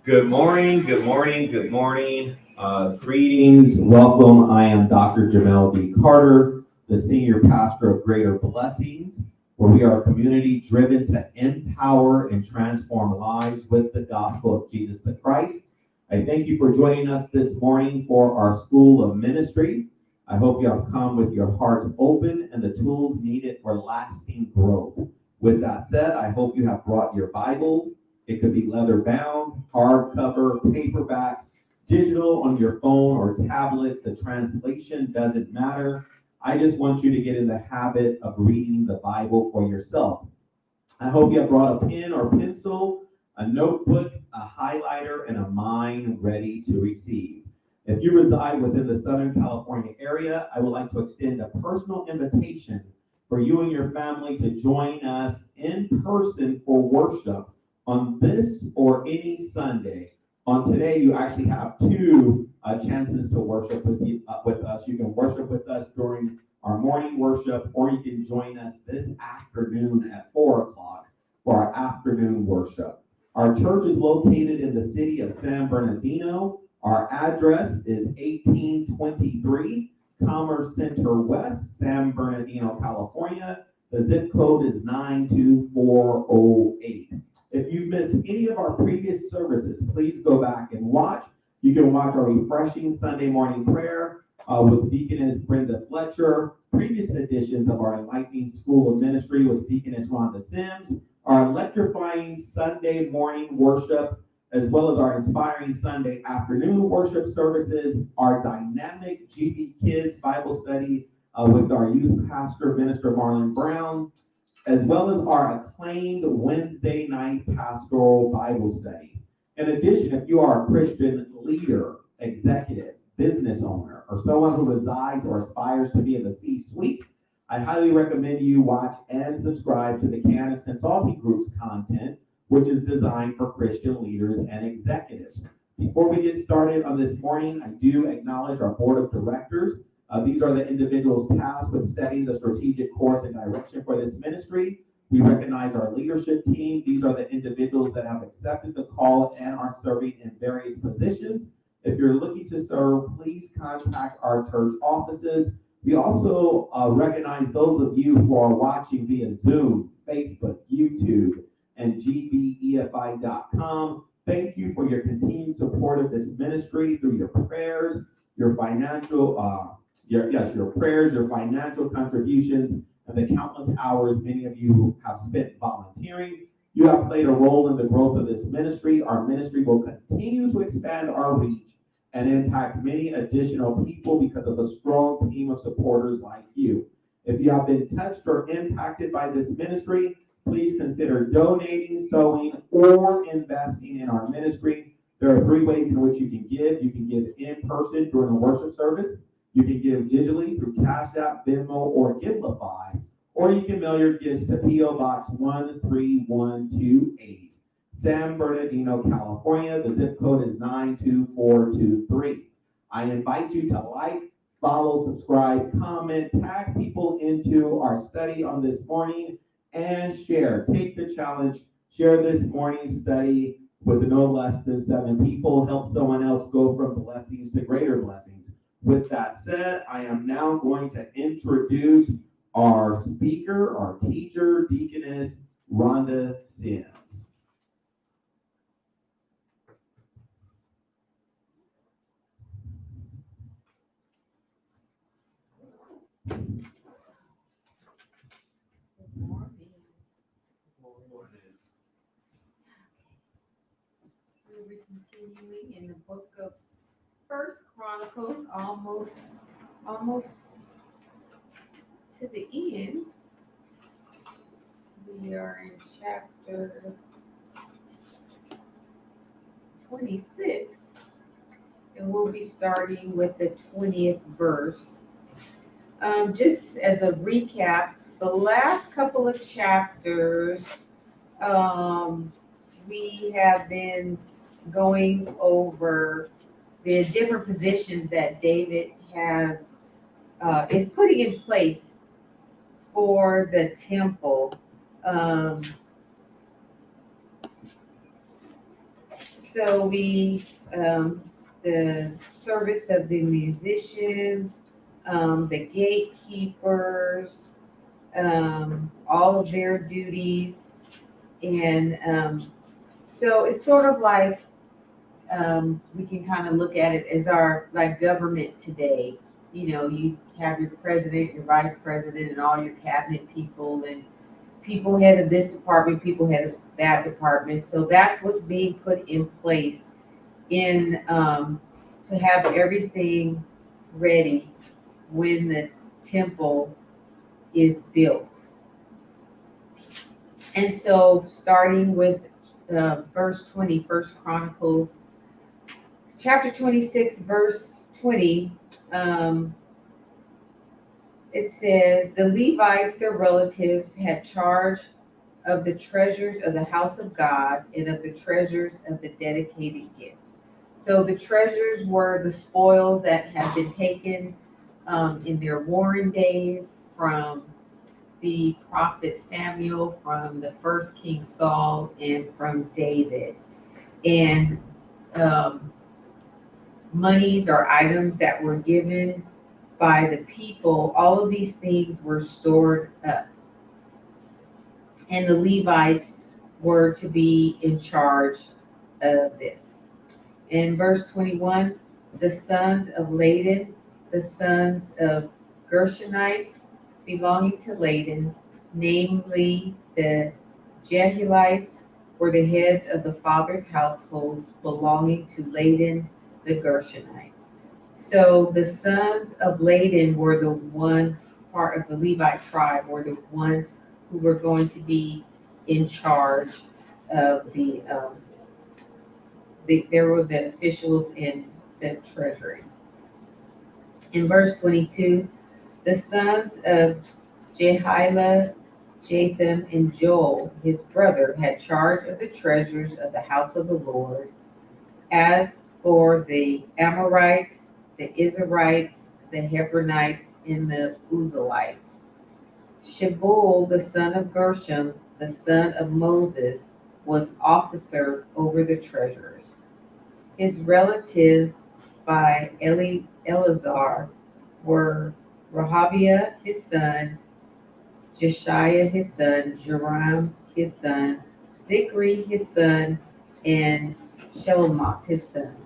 Good morning, good morning, good morning. Greetings, welcome. I am Dr. Jamel D. Carter, the Senior Pastor of Greater Blessings, where we are a community driven to empower and transform lives with the gospel of Jesus the Christ. I thank you for joining us this morning for our School of Ministry. I hope you have come with your hearts open and the tools needed for lasting growth. With that said, I hope you have brought your Bibles. It could be leather bound, hardcover, paperback, digital on your phone or tablet. The translation doesn't matter. I just want you to get in the habit of reading the Bible for yourself. I hope you have brought a pen or pencil, a notebook, a highlighter, and a mind ready to receive. If you reside within the Southern California area, I would like to extend a personal invitation for you and your family to join us in person for worship on this or any Sunday. On today, you actually have two chances to worship with us. You can worship with us during our morning worship, or you can join us this afternoon at 4 o'clock for our afternoon worship. Our church is located in the city of San Bernardino. Our address is 1823 Commercenter West, San Bernardino, California. The zip code is 92408. If you've missed any of our previous services, please go back and watch. You can watch our refreshing Sunday morning prayer with Deaconess Brenda Fletcher, previous editions of our Enlightening School of Ministry with Deaconess Ronda Sims, our electrifying Sunday morning worship, as well as our inspiring Sunday afternoon worship services, our dynamic GB Kids Bible study with our youth pastor, Minister Marlon Brown, as well as our acclaimed Wednesday night pastoral Bible study. In addition, if you are a Christian leader, executive, business owner, or someone who resides or aspires to be in the C-suite, I highly recommend you watch and subscribe to the Candace Consulting Group's content, which is designed for Christian leaders and executives. Before we get started on this morning, I do acknowledge our board of directors. These are the individuals tasked with setting the strategic course and direction for this ministry. We recognize our leadership team. These are the individuals that have accepted the call and are serving in various positions. If you're looking to serve, please contact our church offices. We also recognize those of you who are watching via Zoom, Facebook, YouTube, and GBEFI.com. Thank you for your continued support of this ministry through your prayers, your financial your prayers, your financial contributions, and the countless hours many of you have spent volunteering. You have played a role in the growth of this ministry. Our ministry will continue to expand our reach and impact many additional people because of a strong team of supporters like you. If you have been touched or impacted by this ministry, please consider donating, sowing, or investing in our ministry. There are three ways in which you can give. You can give in person during the worship service. You can give digitally through Cash App, Venmo, or Givelify, or you can mail your gifts to P.O. Box 13128, San Bernardino, California. The zip code is 92423. I invite you to like, follow, subscribe, comment, tag people into our study on this morning, and share. Take the challenge. Share this morning's study with no less than 7 people. Help someone else go from blessings to greater blessings. With that said, I am now going to introduce our speaker, our teacher, Deaconess Ronda Sims. We're continuing in the book of First Chronicles, almost to the end. We are in chapter 26, and we'll be starting with the 20th verse. Just as a recap, the last couple of chapters, we have been going over the different positions that David is putting in place for the temple. So the service of the musicians, the gatekeepers, all of their duties. And so it's sort of like, we can kind of look at it as our like government today. You know, you have your president, your vice president, and all your cabinet people, and people head of this department, people head of that department. So that's what's being put in place in to have everything ready when the temple is built. And so starting with verse 20, First Chronicles, chapter 26, verse 20, it says, the Levites, their relatives, had charge of the treasures of the house of God and of the treasures of the dedicated gifts. So the treasures were the spoils that had been taken in their warring days from the prophet Samuel, from the first King Saul, and from David. And monies or items that were given by the people, all of these things were stored up. And the Levites were to be in charge of this. In verse 21, the sons of Laden, the sons of Gershonites belonging to Laden, namely the Jehulites, were the heads of the fathers' households belonging to Laden the Gershonites. So the sons of Laden were the ones, part of the Levite tribe, were the ones who were going to be in charge of there were the officials in the treasury. In verse 22, the sons of Jehilah, Jatham, and Joel, his brother, had charge of the treasures of the house of the Lord. As for the Amorites, the Israelites, the Hebronites, and the Uzalites, Shebuel, the son of Gershom, the son of Moses, was officer over the treasures. His relatives by Eleazar were Rehabiah his son, Jeshiah his son, Joram his son, Zichri his son, and Shelomoth his son.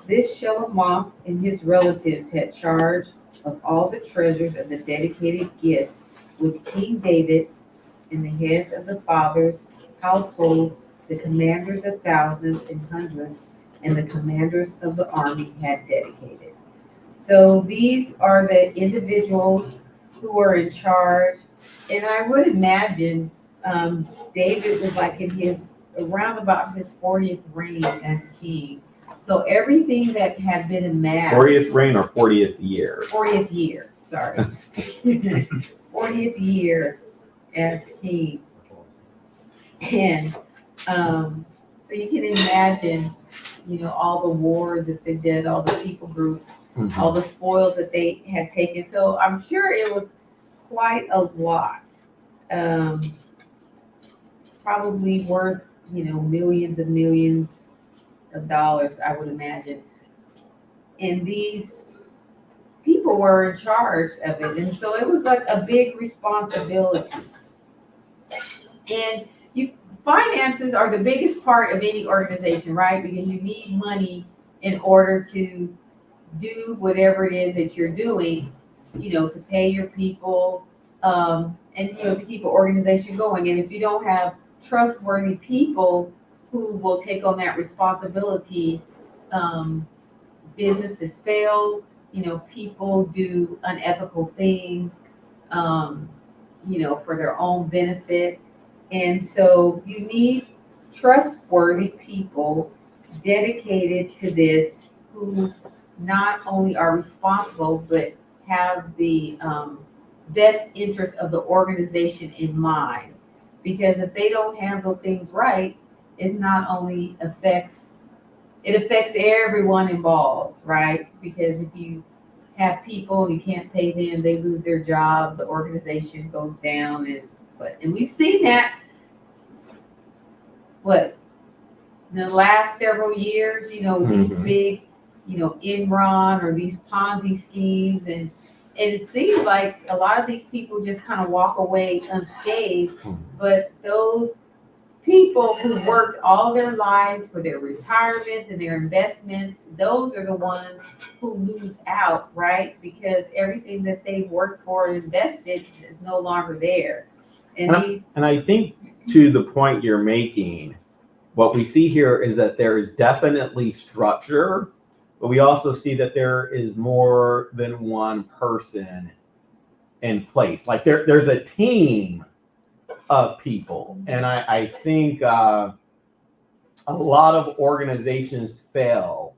This Shelomoth and his relatives had charge of all the treasures of the dedicated gifts which King David and the heads of the fathers' households, the commanders of thousands and hundreds, and the commanders of the army had dedicated. So these are the individuals who are in charge. And I would imagine David was like in around about his 40th reign as king. So everything that had been amassed. 40th reign or 40th year? 40th year, sorry. 40th year as king. And so you can imagine, all the wars that they did, all the people groups, all the spoils that they had taken. So I'm sure it was quite a lot. Probably worth, millions and millions of dollars, I would imagine. And these people were in charge of it. And so it was like a big responsibility. And finances are the biggest part of any organization, right? Because you need money in order to do whatever it is that you're doing, to pay your people, and, to keep an organization going. And if you don't have trustworthy people who will take on that responsibility, businesses fail, people do unethical things, for their own benefit. And so you need trustworthy people dedicated to this who not only are responsible, but have the best interest of the organization in mind. Because if they don't handle things right, it not only affects everyone involved, right? Because if you have people and you can't pay them, they lose their jobs, the organization goes down, and we've seen that. The the last several years, these big, Enron or these Ponzi schemes, and it seems like a lot of these people just kind of walk away unscathed, but those people who worked all their lives for their retirements and their investments, those are the ones who lose out, right? Because everything that they worked for and invested is no longer there. And I think to the point you're making, what we see here is that there is definitely structure, but we also see that there is more than one person in place. Like there's a team of people. And I think a lot of organizations fail,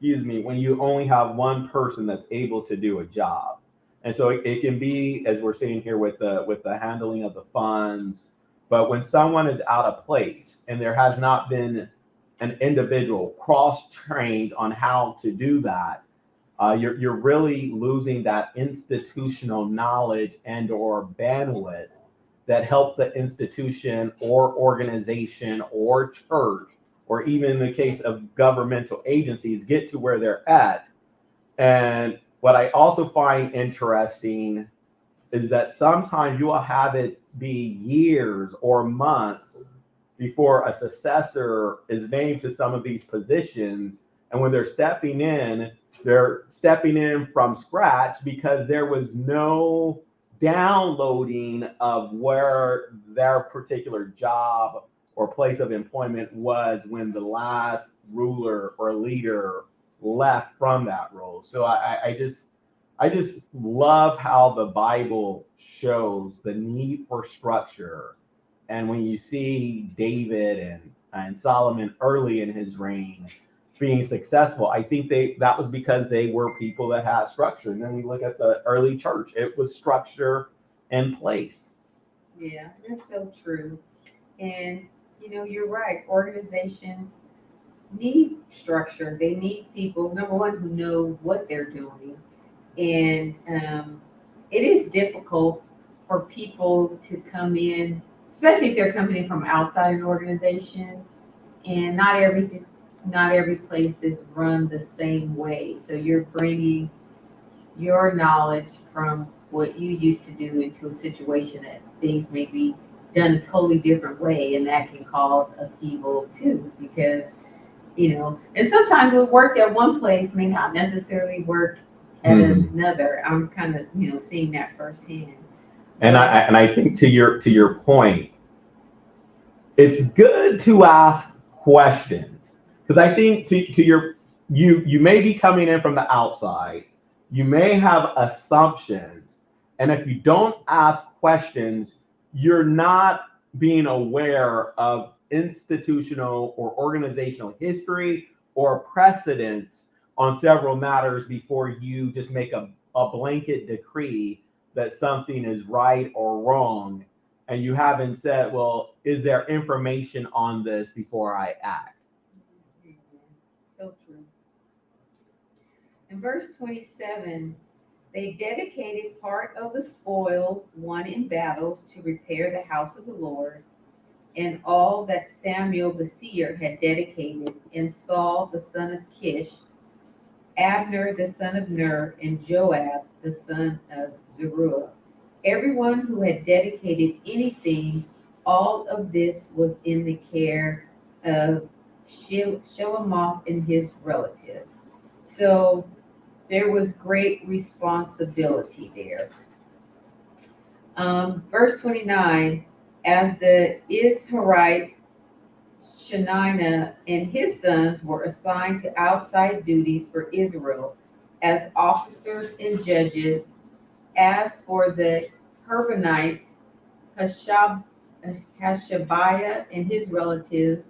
when you only have one person that's able to do a job. And so it can be, as we're seeing here with the handling of the funds, but when someone is out of place and there has not been an individual cross-trained on how to do that, you're really losing that institutional knowledge and or bandwidth that help the institution or organization or church, or even in the case of governmental agencies, get to where they're at. And what I also find interesting is that sometimes you will have it be years or months before a successor is named to some of these positions. And when they're stepping in from scratch because there was no downloading of where their particular job or place of employment was when the last ruler or leader left from that role. So I just love how the Bible shows the need for structure. And when you see David and Solomon early in his reign being successful, I think that was because they were people that had structure. And then we look at the early church, it was structure in place. Yeah, that's so true. And you're right. Organizations need structure. They need people, number one, who know what they're doing. And it is difficult for people to come in, especially if they're coming in from outside an organization, and not every place is run the same way. So you're bringing your knowledge from what you used to do into a situation that things may be done a totally different way, and that can cause upheaval too, because and sometimes what worked at one place may not necessarily work at another. I'm kind of seeing that firsthand. And I think to your point, it's good to ask questions, because I think you may be coming in from the outside, you may have assumptions, and if you don't ask questions, you're not being aware of institutional or organizational history or precedents on several matters before you just make a blanket decree that something is right or wrong, and you haven't said, well, is there information on this before I act? So true. In verse 27, they dedicated part of the spoil won in battles to repair the house of the Lord, and all that Samuel the seer had dedicated, and Saul the son of Kish, Abner the son of Ner, and Joab the son of Zeruiah. Everyone who had dedicated anything, all of this was in the care of Shelomoth and his relatives. So there was great responsibility there. Verse 29, as the Israelites, Shaniah and his sons were assigned to outside duties for Israel as officers and judges. As for the Herbonites, Hashabiah and his relatives,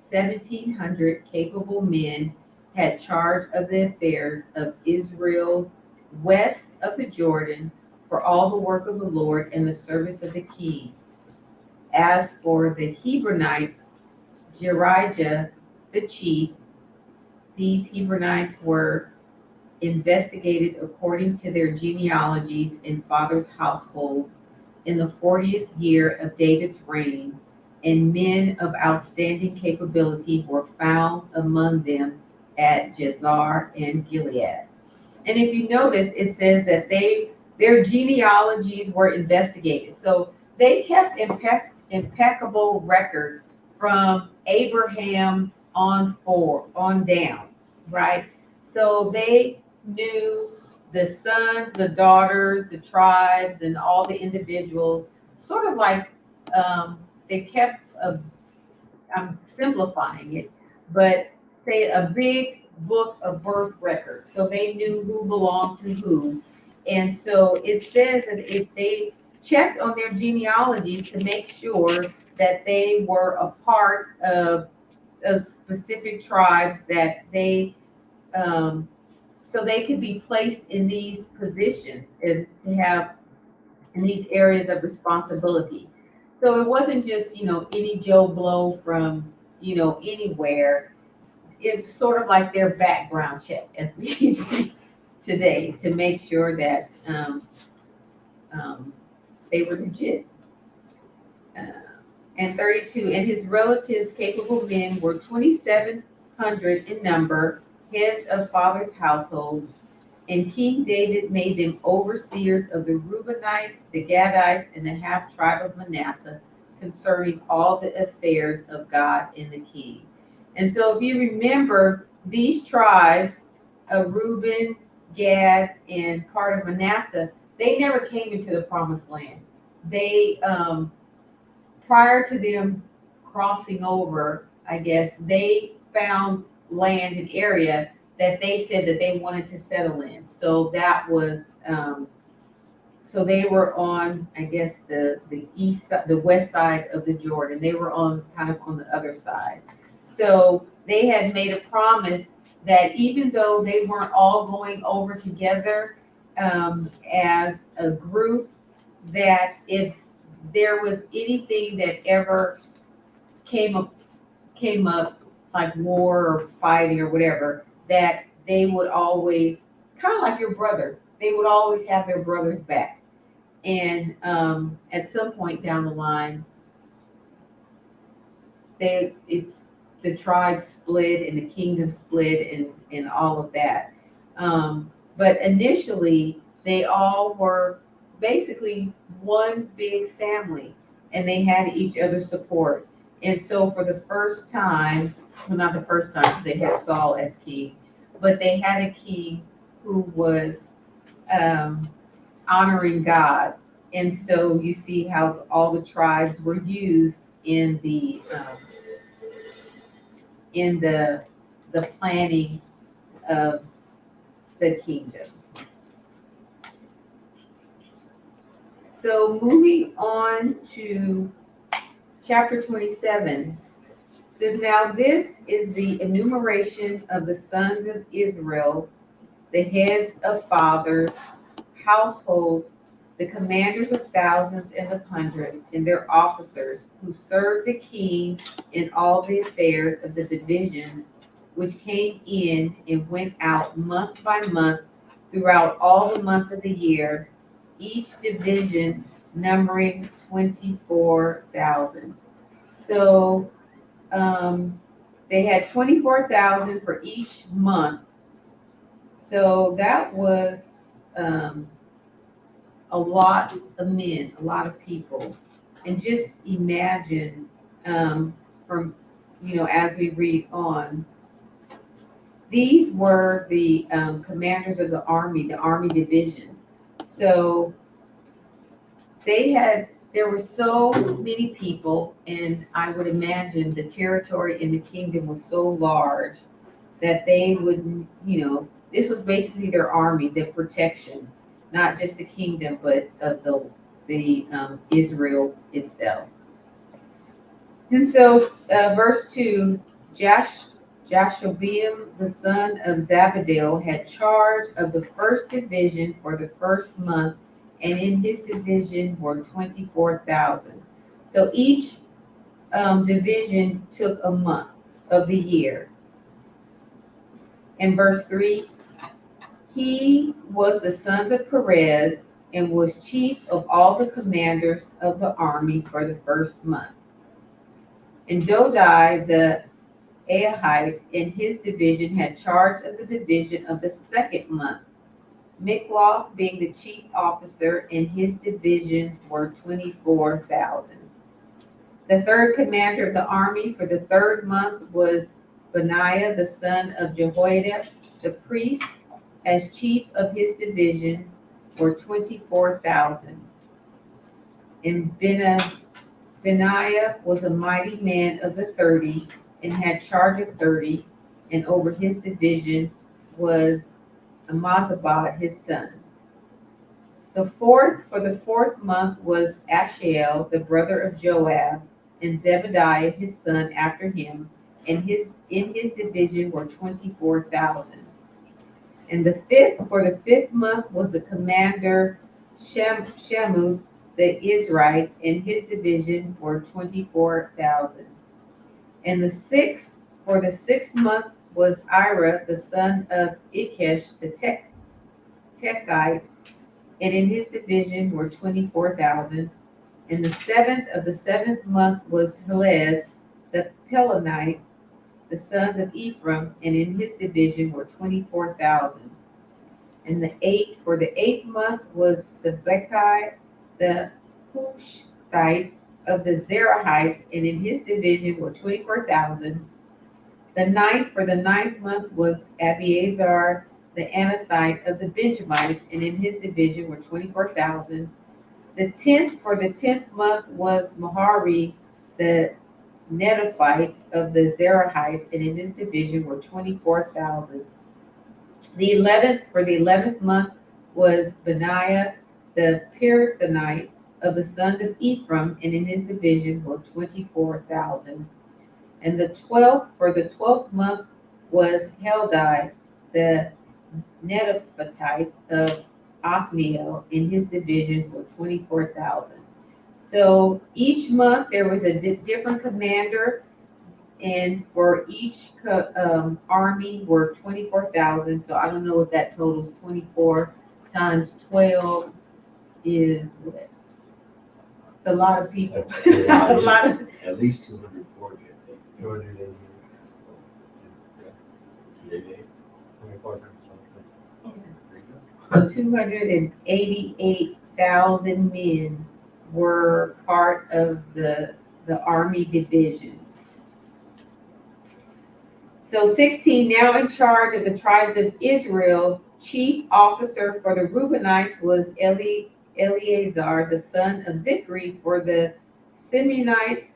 1,700 capable men, had charge of the affairs of Israel west of the Jordan for all the work of the Lord and the service of the king. As for the Hebronites, Jerijah the chief, these Hebronites were investigated according to their genealogies and fathers' households in the 40th year of David's reign, and men of outstanding capability were found among them at Jazer and Gilead. And if you notice, it says that their genealogies were investigated. So they kept impeccable records from Abraham on down, right? So they knew the sons, the daughters, the tribes, and all the individuals, sort of like they kept I'm simplifying it, but say a big book of birth records. So they knew who belonged to who. And so it says that if they checked on their genealogies to make sure that they were a part of a specific tribes, that they so they could be placed in these positions and to have in these areas of responsibility. So it wasn't just, any Joe Blow from, anywhere. It's sort of like their background check, as we see today, to make sure that they were legit. And 32, and his relatives, capable men, were 2,700 in number, heads of fathers' households. And King David made them overseers of the Reubenites, the Gadites, and the half tribe of Manasseh concerning all the affairs of God and the king. And so if you remember, these tribes of Reuben, Gad, and part of Manasseh, they never came into the promised land. They, prior to them crossing over, I guess, they found land and area that they said that they wanted to settle in. So that was, so they were on, I guess, the east side, the west side of the Jordan. They were on kind of on the other side. So they had made a promise that even though they weren't all going over together as a group, that if there was anything that ever came up like war or fighting or whatever, that they would always, kind of like your brother, they would always have their brother's back. And at some point down the line, the tribe split and the kingdom split and all of that. But initially, they all were basically one big family, and they had each other's support. And so for the first time, well, not the first time because they had Saul as king, but they had a king who was honoring God. And so you see how all the tribes were used in the planning of the kingdom. So moving on to chapter 27, says, now this is the enumeration of the sons of Israel, the heads of fathers, households, the commanders of thousands and of hundreds, and their officers who served the king in all the affairs of the divisions which came in and went out month by month throughout all the months of the year, each division numbering 24,000. So they had 24,000 for each month. So that was a lot of men, a lot of people. And just imagine from, as we read on, these were the commanders of the army divisions. So there were so many people, and I would imagine the territory in the kingdom was so large that they would, this was basically their army, the protection, not just the kingdom, but of the Israel itself. And so verse 2, Jashobeam, the son of Zabdiel, had charge of the first division for the first month, and in his division were 24,000. So each division took a month of the year. In verse 3, he was the sons of Perez and was chief of all the commanders of the army for the first month. And Dodai the Ahite in his division had charge of the division of the second month. Mikloth being the chief officer, and his divisions were 24,000. The third commander of the army for the third month was Benaiah the son of Jehoiada the priest, as chief of his division were 24,000. And Benaiah was a mighty man of the 30 and had charge of 30, and over his division was Amazabad his son. The fourth for the fourth month was Ashael, the brother of Joab, and Zebediah his son after him, and in his division were 24,000. And the fifth for the fifth month was the commander Shamu the Israelite, and his division were 24,000. And the sixth for the sixth month was Ira the son of Ikesh the Techite, and in his division were 24,000. And the seventh of the seventh month was Helez the Pelonite, the sons of Ephraim, and in his division were 24,000. And the eighth for the eighth month was Sibbecai the Hushite of the Zerahites, and in his division were 24,000. The ninth for the ninth month was Abiezer the Anathite of the Benjamites, and in his division were 24,000. The 10th for the 10th month was Mahari the Netophite of the Zerahites, and in his division were 24,000. The 11th for the 11th month was Benaiah the Pirathonite of the sons of Ephraim, and in his division were 24,000. And the 12th for the 12th month was Heldai the Netophatite of Othniel, in his division were 24,000. So each month there was a different commander, and for each army were 24,000. So I don't know if that totals 24 times 12 is what? It's a lot of people. Yeah. A lot of, At least 240, I think. 288. Yeah. 24 times 12. There you go. so 288,000 men were part of the army divisions. So 16, now in charge of the tribes of Israel, chief officer for the Reubenites was Eleazar, the son of Zikri. For the Simeonites,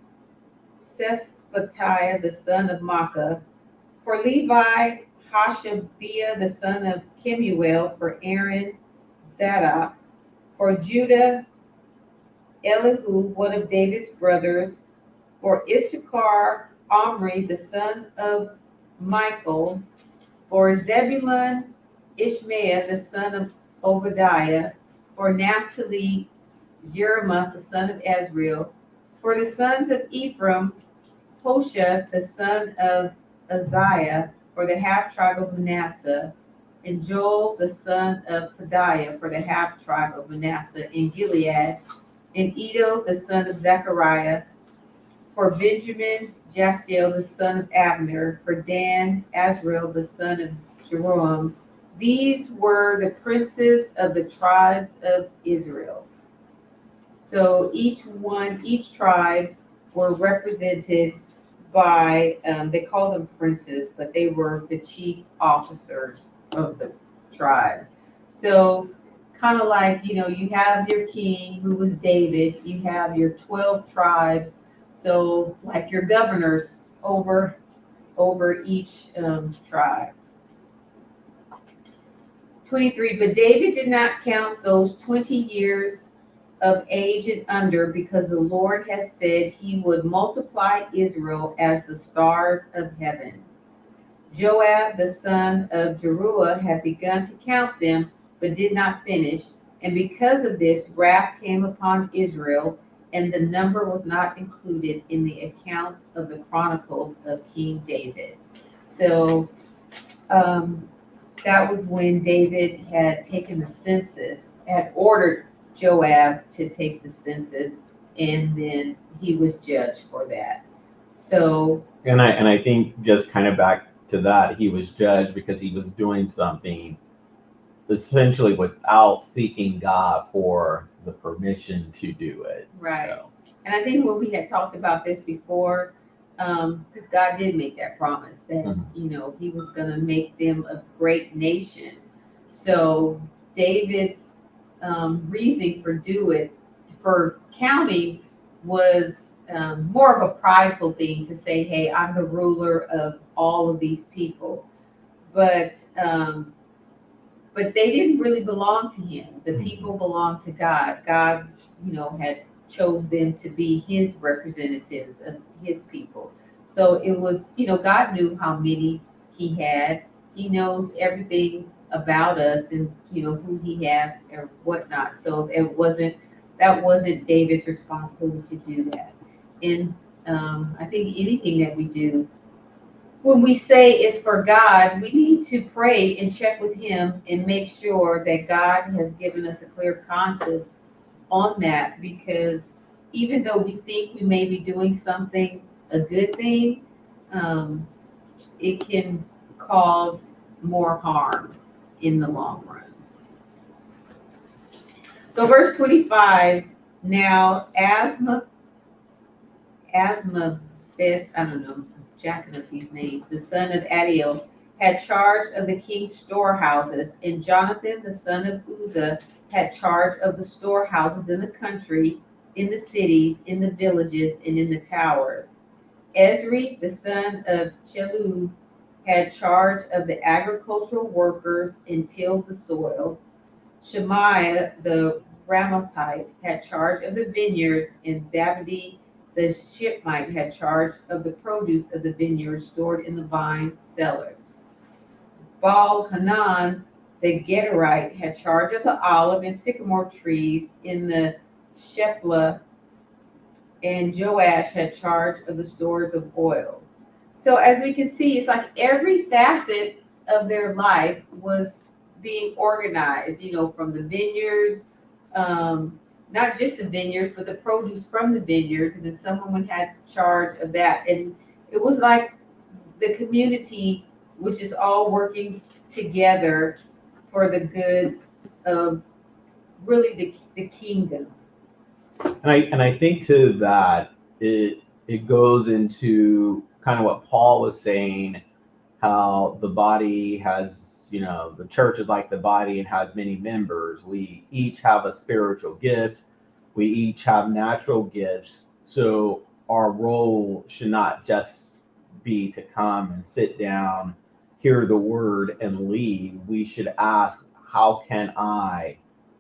Shephatiah, the son of Makkah. For Levi, Hashabiah, the son of Kemuel. For Aaron, Zadok. For Judah, Elihu, one of David's brothers. For Issachar, Omri, the son of Michael. For Zebulun, Ishmael, the son of Obadiah. For Naphtali, Jeremoth, the son of Azriel. For the sons of Ephraim, Hoshea, the son of Uzziah. For the half-tribe of Manasseh. And Joel, the son of Pedaiah, for the half-tribe of Manasseh in Gilead. And Edo, the son of Zechariah. For Benjamin, Jasiel, the son of Abner. For Dan, Azriel, the son of Jeroham. These were the princes of the tribes of Israel. So each tribe were represented by, they called them princes, but they were the chief officers of the tribe. So kind of like, you have your king, who was David, you have your 12 tribes, so like your governors over each tribe. 23, but David did not count those 20 years of age and under, because the Lord had said he would multiply Israel as the stars of heaven. Joab, the son of Jeruah, had begun to count them, but did not finish. And because of this, wrath came upon Israel, and the number was not included in the account of the Chronicles of King David. So that was when David had taken the census, had ordered Joab to take the census, and then he was judged for that. So, And I think just kind of back to that, he was judged because he was doing something essentially without seeking God for the permission to do it. right. So, And I think when we had talked about this before, because God did make that promise that, Mhm. he was going to make them a great nation. So David's reasoning for counting was more of a prideful thing to say, hey, I'm the ruler of all of these people. But they didn't really belong to him. The people belonged to God. God, had chose them to be his representatives of his people. So it was, God knew how many he had. He knows everything about us and who he has or whatnot. So that wasn't David's responsibility to do that. And I think anything that we do, when we say it's for God, we need to pray and check with him and make sure that God has given us a clear conscience on that, because even though we think we may be doing something, a good thing, it can cause more harm in the long run. So verse 25, now Asmaveth, I don't know, I'm jacking up these names, the son of Adiel, had charge of the king's storehouses, and Jonathan, the son of Uzzah, had charge of the storehouses in the country, in the cities, in the villages, and in the towers. Ezri, the son of Chelub, had charge of the agricultural workers and tilled the soil. Shemaiah, the Ramathite, had charge of the vineyards, and Zabadi, the Shipmite, had charge of the produce of the vineyards stored in the vine cellars. Baal-Hanan, the Gederite, had charge of the olive and sycamore trees in the Sheplah, and Joash had charge of the stores of oil. So as we can see, it's like every facet of their life was being organized, from the vineyards, not just the vineyards, but the produce from the vineyards, and then someone had charge of that. And it was like the community was just all working together for the good of really the kingdom. and I think to that, it goes into kind of what Paul was saying, how the body has, the church is like the body and has many members. We each have a spiritual gift. We each have natural gifts. So our role should not just be to come and sit down, hear the word, and leave. We should ask, how can I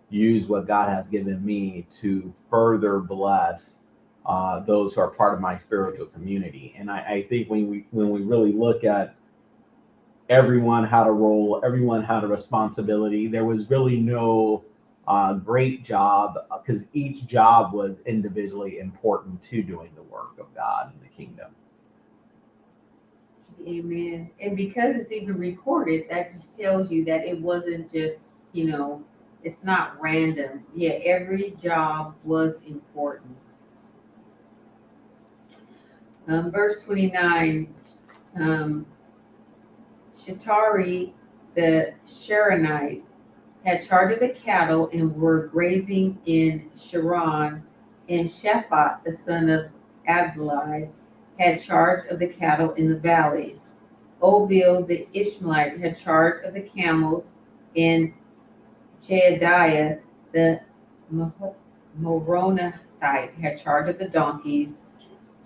use what God has given me to further bless those who are part of my spiritual community? And I think when we really look at everyone had a role, everyone had a responsibility. There was really no great job, because each job was individually important to doing the work of God in the kingdom. Amen. And because it's even recorded, that just tells you that it wasn't just, it's not random. Yeah, every job was important. Verse 29, Shetari, the Sharonite, had charge of the cattle and were grazing in Sharon, and Shaphat, the son of Abdulai, had charge of the cattle in the valleys. Obil, the Ishmaelite, had charge of the camels, and Jeediah, the Moronathite, had charge of the donkeys.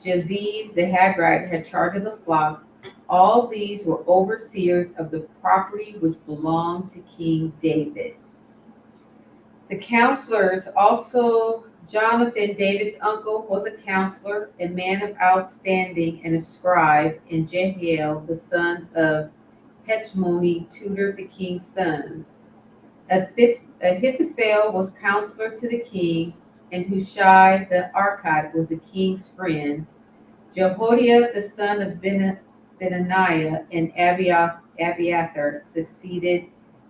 Jaziz, the Hagrite, had charge of the flocks. All these were overseers of the property which belonged to King David. The counselors also, Jonathan, David's uncle, was a counselor, a man of outstanding and a scribe, and Jehiel, the son of Hechmoni, tutored the king's sons. Ahithophel was counselor to the king, and Hushai the Archite was the king's friend. Jehoiada, the son of Benaniah, and Abiathar succeeded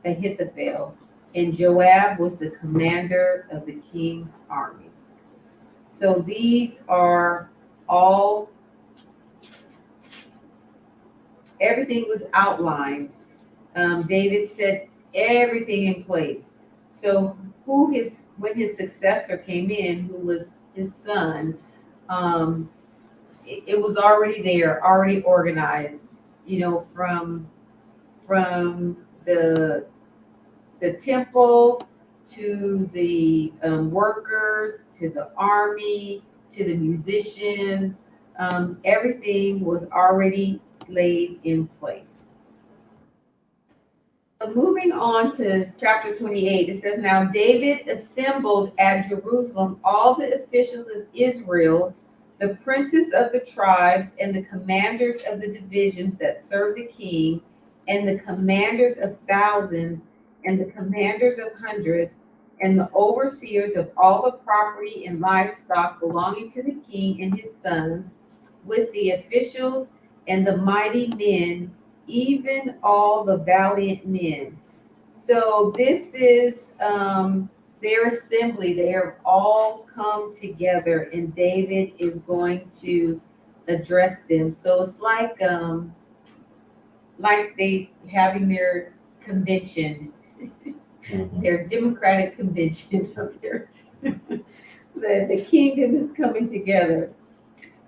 Ahithophel, and Joab was the commander of the king's army. So these are all everything was outlined. David set everything in place. So when his successor came in, who was his son, it was already there, already organized, from the temple to the workers, to the army, to the musicians. Everything was already laid in place. So moving on to chapter 28, it says, Now David assembled at Jerusalem all the officials of Israel, the princes of the tribes, and the commanders of the divisions that served the king, and the commanders of thousands, and the commanders of hundreds, and the overseers of all the property and livestock belonging to the king and his sons, with the officials and the mighty men, even all the valiant men. So this is their assembly. They are all come together, and David is going to address them. So it's like they having their convention, their democratic convention up there. The kingdom is coming together.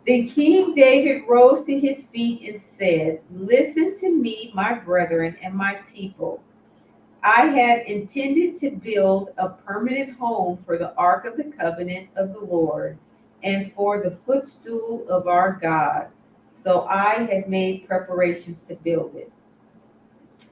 Then King David rose to his feet and said, Listen to me, my brethren and my people. I had intended to build a permanent home for the ark of the covenant of the Lord and for the footstool of our God. So I had made preparations to build it.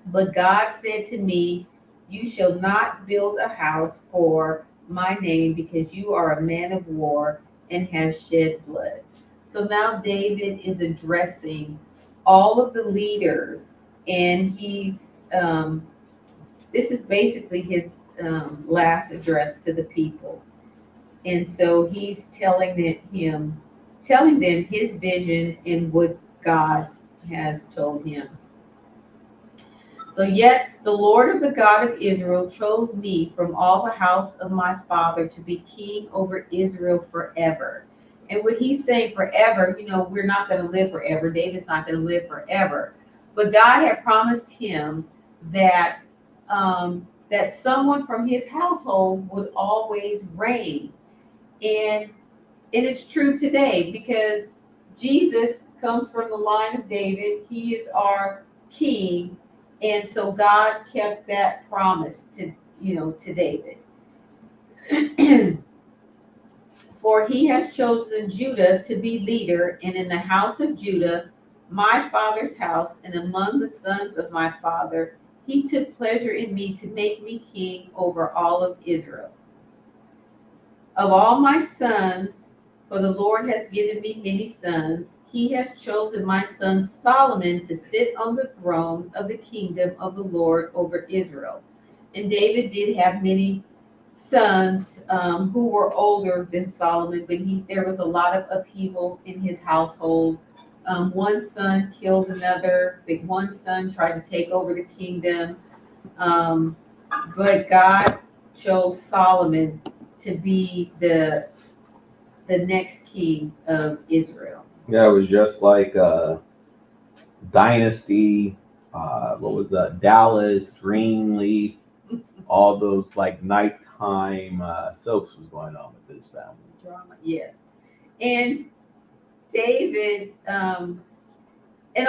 But God said to me, You shall not build a house for my name, because you are a man of war and have shed blood. So now David is addressing all of the leaders, and this is basically his last address to the people. And so he's telling them his vision and what God has told him. So yet the Lord of the God of Israel chose me from all the house of my father to be king over Israel forever. And what he's saying forever, we're not going to live forever. David's not going to live forever. But God had promised him that that someone from his household would always reign. And it's true today, because Jesus comes from the line of David. He is our king. And so God kept that promise to David. For he has chosen Judah to be leader, and in the house of Judah, my father's house, and among the sons of my father, he took pleasure in me to make me king over all of Israel. Of all my sons, for the Lord has given me many sons, he has chosen my son Solomon to sit on the throne of the kingdom of the Lord over Israel. And David did have many sons who were older than Solomon, but there was a lot of upheaval in his household. One son killed another. One son tried to take over the kingdom. But God chose Solomon to be the next king of Israel. Yeah, it was just like Dynasty, what was that? Dallas, Greenleaf, all those like nighttime soaps was going on with this family. Drama, yes. And David, and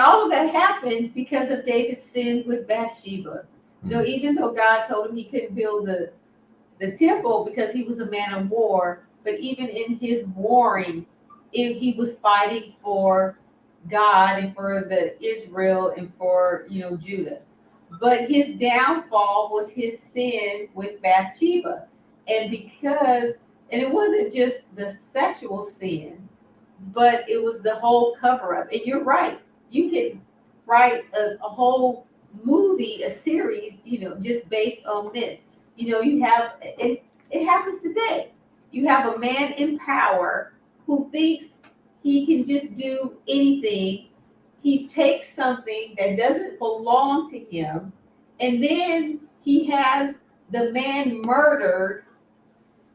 all of that happened because of David's sin with Bathsheba. Even though God told him he couldn't build the temple because he was a man of war, but even in his warring, he was fighting for God and for the Israel and for Judah. But his downfall was his sin with Bathsheba. And it wasn't just the sexual sin, but it was the whole cover up. And you're right. You could write a whole movie, a series, just based on this. You have, it happens today. You have a man in power who thinks he can just do anything. He takes something that doesn't belong to him, and then he has the man murdered.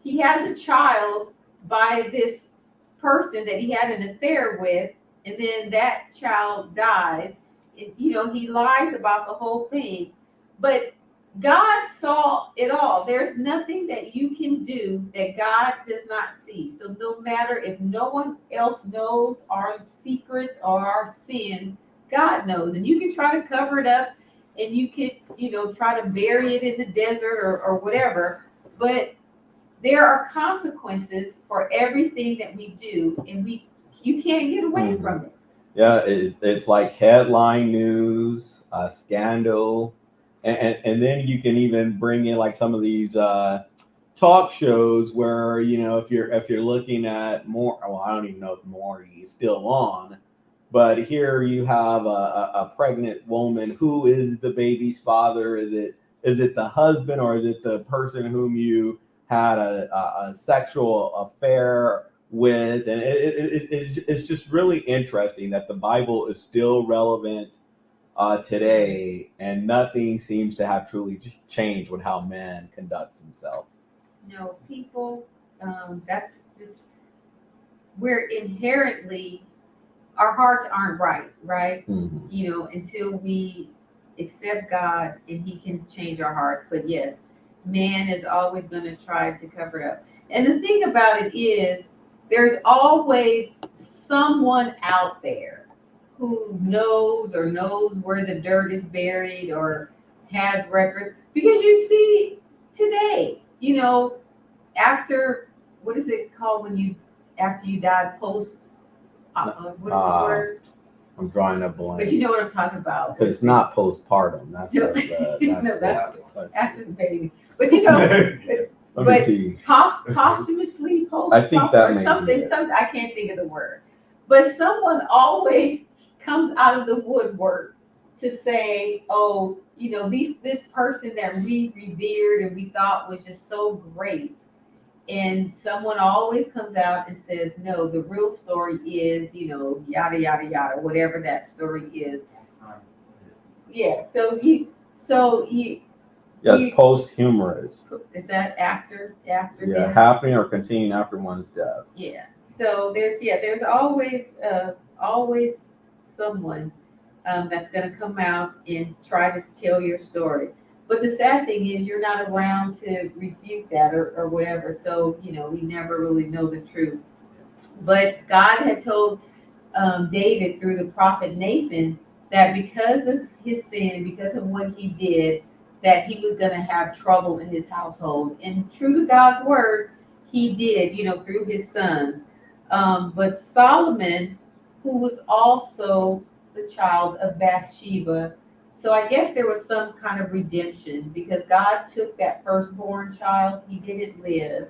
He has a child by this person that he had an affair with, and then that child dies. he lies about the whole thing. But God saw it all. There's nothing that you can do that God does not see. So no matter if no one else knows our secrets or our sins, God knows. And you can try to cover it up, and you can, try to bury it in the desert or whatever. But there are consequences for everything that we do, and you can't get away from it. Yeah, it's like headline news, scandal, and then you can even bring in like some of these talk shows where if you're looking at more. Well, I don't even know if Maury is still on, but here you have a pregnant woman. Who is the baby's father? Is it the husband, or is it the person whom you had a sexual affair with? And it's just really interesting that the Bible is still relevant today, and nothing seems to have truly changed with how man conducts himself. No, people, that's just, we're inherently, our hearts aren't right? Until we accept God and he can change our hearts. But yes, man is always going to try to cover it up. And the thing about it is, there's always someone out there who knows where the dirt is buried or has records. Because you see today, after, what is it called when after you die, post, what is the word? I'm drawing a blank. But you know what I'm talking about. Because it's not postpartum. That's that's after the baby. But let me see. Posthumously post. I think that may something. be it. Something I can't think of the word. But someone always comes out of the woodwork to say, "Oh, this person that we revered and we thought was just so great." And someone always comes out and says, "No, the real story is, yada yada yada, whatever that story is." Yeah. Yes, posthumous. Is that after? Yeah, death? happening or continuing after one's death. Yeah. So there's always someone that's going to come out and try to tell your story. But the sad thing is, you're not around to refute that or whatever. So we never really know the truth. But God had told David through the prophet Nathan that because of his sin and because of what he did, that he was going to have trouble in his household. And true to God's word, he did, through his sons. But Solomon, who was also the child of Bathsheba, so I guess there was some kind of redemption because God took that firstborn child. He didn't live.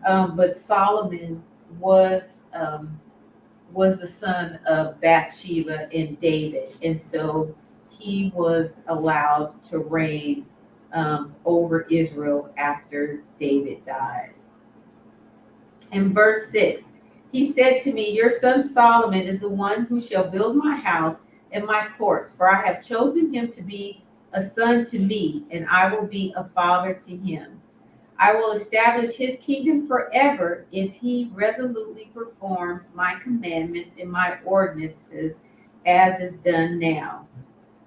But Solomon was the son of Bathsheba and David. And so he was allowed to reign over Israel after David dies. In verse 6, he said to me, "Your son Solomon is the one who shall build my house and my courts, for I have chosen him to be a son to me, and I will be a father to him. I will establish his kingdom forever if he resolutely performs my commandments and my ordinances as is done now."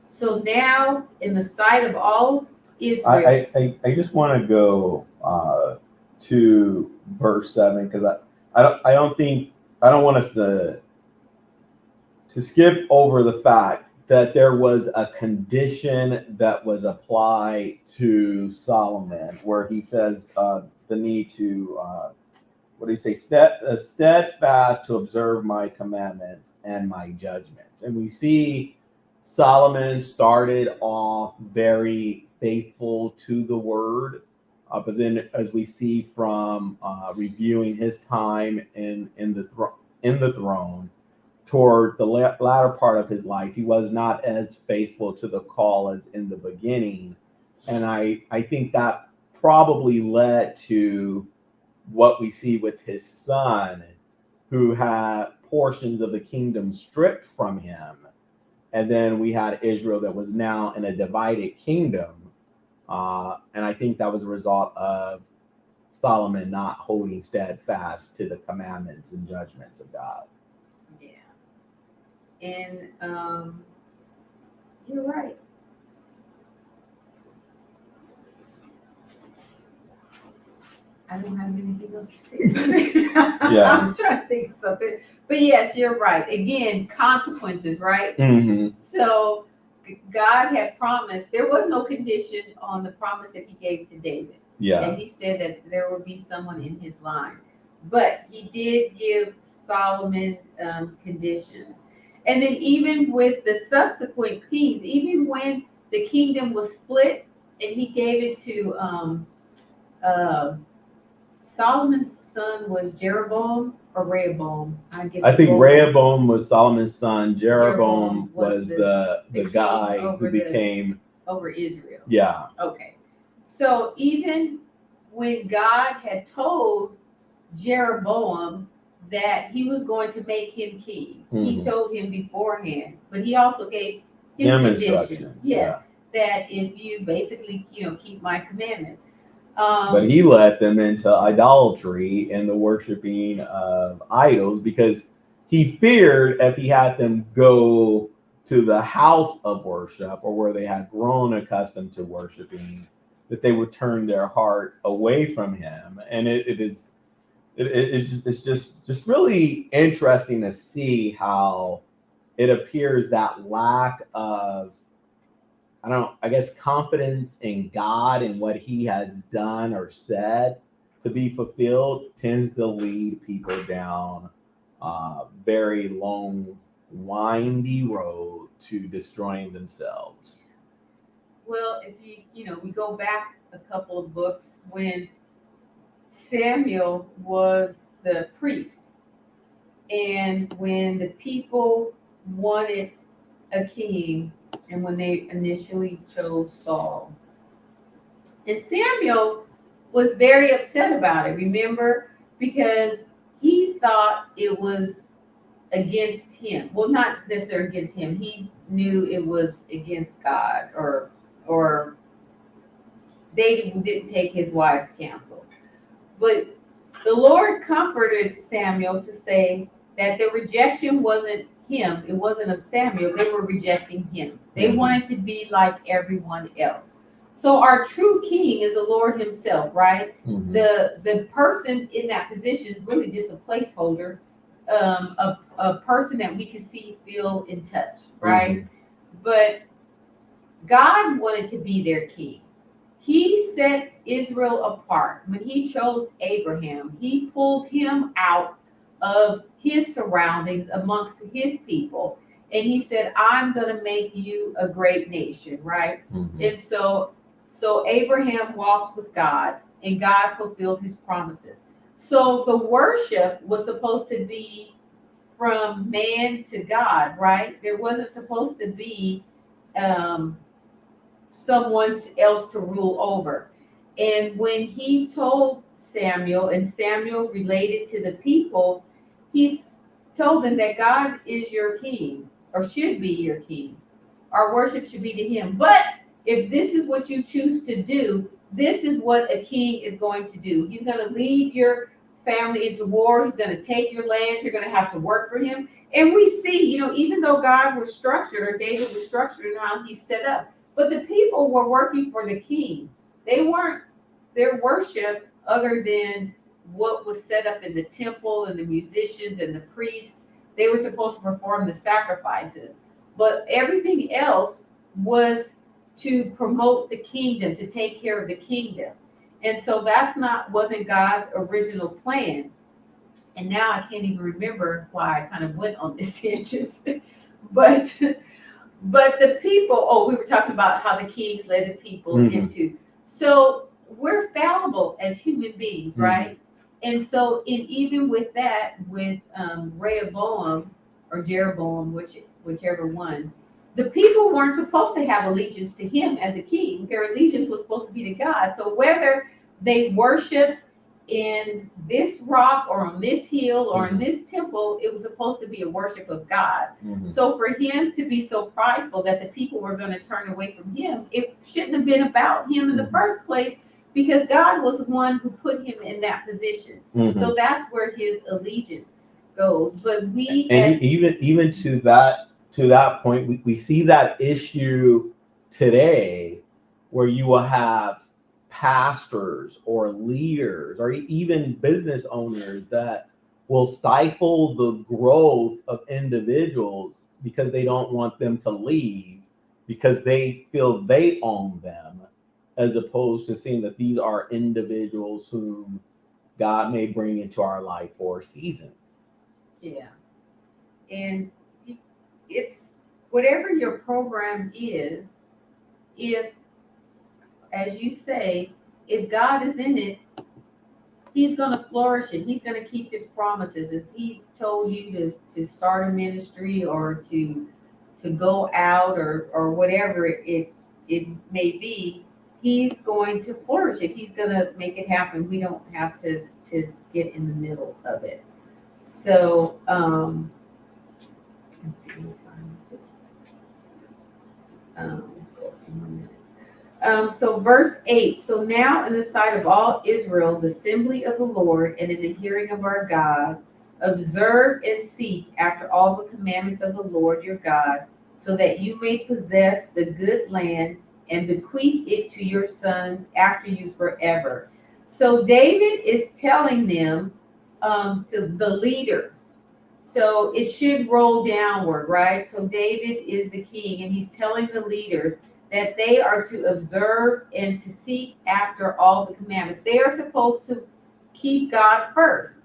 So now, in the sight of all Israel. I just want to go to verse 7 because I don't want us to skip over the fact that there was a condition that was applied to Solomon where he says the need to steadfast to observe my commandments and my judgments. And we see Solomon started off very faithful to the word, but then as we see from reviewing his time in the throne, toward the latter part of his life, he was not as faithful to the call as in the beginning. And I think that probably led to what we see with his son, who had portions of the kingdom stripped from him. And then we had Israel that was now in a divided kingdom. And I think that was a result of Solomon not holding steadfast to the commandments and judgments of God. And I don't have anything else to say. Yeah. I was trying to think of something. But yes, you're right. Again, consequences, right? Mm-hmm. So God had promised, there was no condition on the promise that he gave to David. Yeah. And he said that there would be someone in his line. But he did give Solomon conditions. And then even with the subsequent kings, even when the kingdom was split and he gave it to Solomon's son was Jeroboam or Rehoboam. I think Rehoboam was Solomon's son. Jeroboam Jeroboam was was the king guy who over became. over Israel. Yeah. Okay. So even when God had told Jeroboam that he was going to make him king, he told him beforehand, but he also gave him conditions. Instructions. Yes, that if you basically, keep my commandments. But he led them into idolatry and the worshiping of idols because he feared if he had them go to the house of worship or where they had grown accustomed to worshiping, that they would turn their heart away from him. And it's just really interesting to see how it appears that lack of, I guess, confidence in God and what he has done or said to be fulfilled tends to lead people down a very long, windy road to destroying themselves. Well, if we go back a couple of books when Samuel was the priest, and when the people wanted a king, and when they initially chose Saul, and Samuel was very upset about it. Remember, because he thought it was against him. Well, not necessarily against him. He knew it was against God, or they didn't take his wife's counsel. But the Lord comforted Samuel to say that the rejection wasn't him. It wasn't of Samuel. They were rejecting him. They wanted to be like everyone else. So our true king is the Lord himself, right? Mm-hmm. The person in that position is really just a placeholder, a person that we can see, feel, and touch, right? Mm-hmm. But God wanted to be their king. He set Israel apart. When he chose Abraham, he pulled him out of his surroundings amongst his people. And he said, I'm going to make you a great nation, right? Mm-hmm. And so Abraham walked with God, and God fulfilled his promises. So the worship was supposed to be from man to God, right? There wasn't supposed to be someone else to rule over. And when he told Samuel, and Samuel related to the people, he told them that God is your king, or should be your king. Our worship should be to him. But if this is what you choose to do, this is what a king is going to do. He's going to lead your family into war. He's going to take your land. You're going to have to work for him. And we see, even though God was structured, or David was structured in how he's set up, but the people were working for the king. They weren't their worship other than what was set up in the temple and the musicians and the priests. They were supposed to perform the sacrifices, but everything else was to promote the kingdom, to take care of the kingdom. And so wasn't God's original plan. And now I can't even remember why I kind of went on this tangent. But the people, we were talking about how the kings led the people into. So we're fallible as human beings, right? And so even with that, with Rehoboam or Jeroboam, whichever one, the people weren't supposed to have allegiance to him as a king. Their allegiance was supposed to be to God. So whether they worshiped in this rock or on this hill or in this temple, it was supposed to be a worship of God. So for him to be so prideful that the people were going to turn away from him, it shouldn't have been about him in the first place, because God was the one who put him in that position. So that's where his allegiance goes. But even to that point, we see that issue today, where you will have pastors or leaders or even business owners that will stifle the growth of individuals because they don't want them to leave because they feel they own them, as opposed to seeing that these are individuals whom God may bring into our life for a season. Yeah. And it's whatever your program is, if, as you say, if God is in it, he's going to flourish it. He's going to keep his promises. If he told you to start a ministry or to go out or whatever it may be, he's going to flourish it. He's going to make it happen. We don't have to get in the middle of it. So, let's see, what time is it? A few more minutes. So verse 8, so now in the sight of all Israel, the assembly of the Lord, and in the hearing of our God, observe and seek after all the commandments of the Lord your God, so that you may possess the good land and bequeath it to your sons after you forever. So David is telling them, to the leaders. So it should roll downward, right? So David is the king, and he's telling the leaders that they are to observe and to seek after all the commandments. They are supposed to keep God first.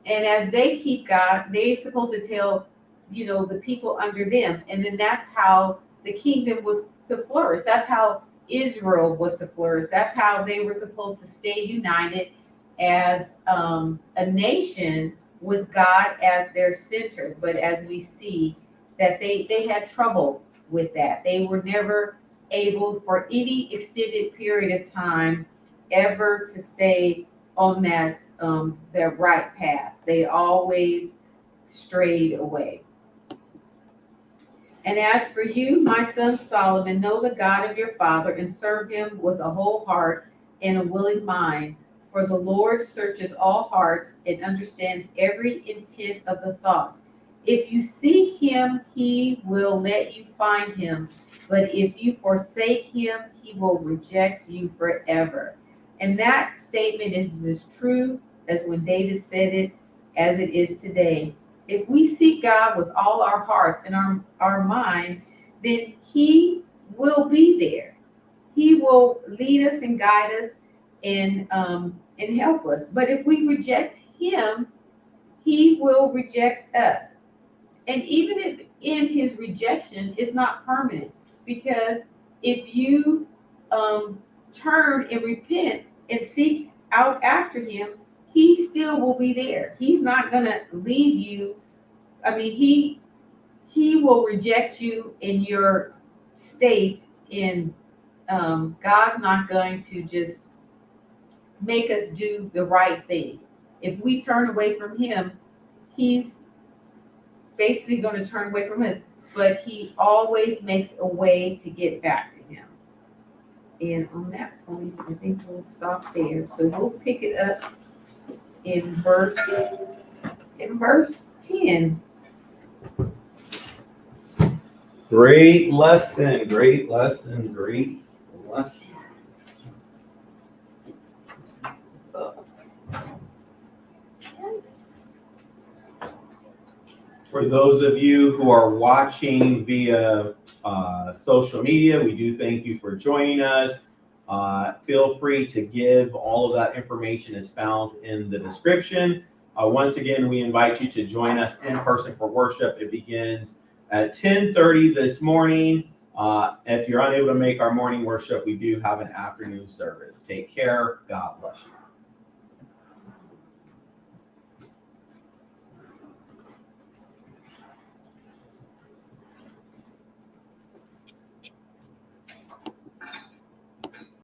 And as they keep God, they're supposed to tell, the people under them. And then that's how the kingdom was to flourish. That's how Israel was to flourish. That's how they were supposed to stay united as a nation with God as their center. But as we see that they had trouble with that. They were never able for any extended period of time ever to stay on that their right path. They always strayed away. And as for you, my son Solomon, know the God of your father and serve him with a whole heart and a willing mind. For the Lord searches all hearts and understands every intent of the thoughts. If you seek him, he will let you find him. But if you forsake him, he will reject you forever. And that statement is as true as when David said it as it is today. If we seek God with all our hearts and our mind, then he will be there. He will lead us and guide us and help us. But if we reject him, he will reject us. And even if in his rejection is not permanent, because if you turn and repent and seek out after him, he still will be there. He's not going to leave you. I mean, he will reject you in your state, and God's not going to just make us do the right thing. If we turn away from him, he's basically going to turn away from us, but he always makes a way to get back to him. And on that point, I think we'll stop there. So we'll pick it up in verse 10. Great lesson, great lesson, great lesson. For those of you who are watching via social media, we do thank you for joining us. Feel free to give. All of that information is found in the description. Once again, we invite you to join us in person for worship. It begins at 10:30 this morning. If you're unable to make our morning worship, we do have an afternoon service. Take care. God bless you.